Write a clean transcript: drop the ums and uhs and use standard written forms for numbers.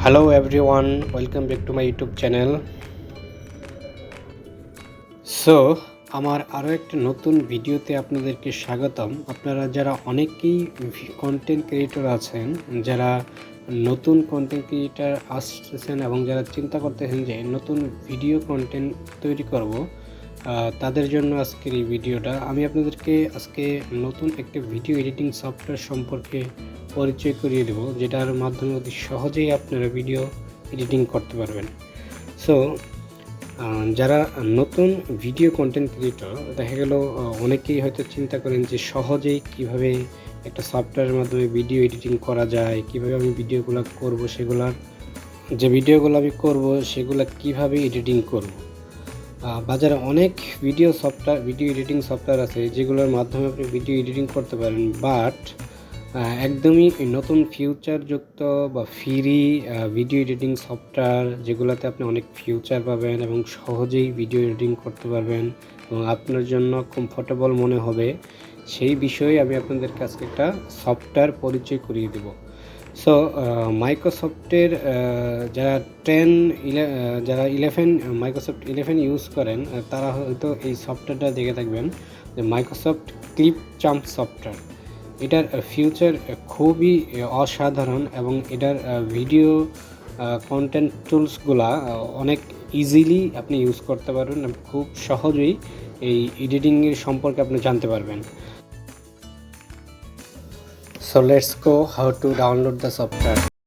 Hello everyone, welcome back to my YouTube channel. So আমার আরও একটা নতুন ভিডিওতে আপনাদেরকে স্বাগতম। আপনারা যারা অনেকেই কন্টেন্ট ক্রিয়েটর আছেন, যারা নতুন কন্টেন্ট ক্রিয়েটর আসতেছেন এবং যারা চিন্তা করতেছেন যে নতুন ভিডিও কন্টেন্ট তৈরি করব, তাদের জন্য আজকের এই ভিডিওটা। আমি আপনাদেরকে আজকে নতুন একটা ভিডিও এডিটিং সফটওয়্যার সম্পর্কে পরিচয় করিয়ে দেব, যেটার মাধ্যমে অতি সহজেই আপনারা ভিডিও এডিটিং করতে পারবেন। সো যারা নতুন ভিডিও কন্টেন্ট ক্রিয়েটর, দেখা গেল অনেকেই হয়তো চিন্তা করেন যে সহজেই কিভাবে একটা সফটওয়্যারের মাধ্যমে ভিডিও এডিটিং করা যায়, কিভাবে আমি ভিডিওগুলো করব, ভিডিওগুলো আমি করব সেগুলো কিভাবে এডিটিং করব। বাজারে অনেক ভিডিও এডিটিং সফটওয়্যার আছে যেগুলোর মাধ্যমে আপনি ভিডিও এডিটিং করতে পারেন, বাট একদমই নতুন ফিউচারযুক্ত বা ফ্রি ভিডিও এডিটিং সফটওয়্যার, যেগুলোতে আপনি অনেক ফিউচার পাবেন এবং সহজেই ভিডিও এডিটিং করতে পারবেন এবং আপনার জন্য কমফোর্টেবল মনে হবে, সেই বিষয়ে আমি আপনাদেরকে আজকে একটা সফটওয়্যার পরিচয় করিয়ে দেব। সো মাইক্রোসফটের যারা 11 মাইক্রোসফট 11 ইউজ করেন, তারা হয়তো এই সফটওয়্যারটা দেখে থাকবেন, যে মাইক্রোসফট ক্লিপচাম্প সফটওয়্যার। এটার ফিউচার খুবই অসাধারণ এবং এটার ভিডিও কন্টেন্ট টুলসগুলা অনেক ইজিলি আপনি ইউজ করতে পারবেন, খুব সহজেই এই এডিটিংয়ের সম্পর্কে আপনি জানতে পারবেন। So let's go how to download the software.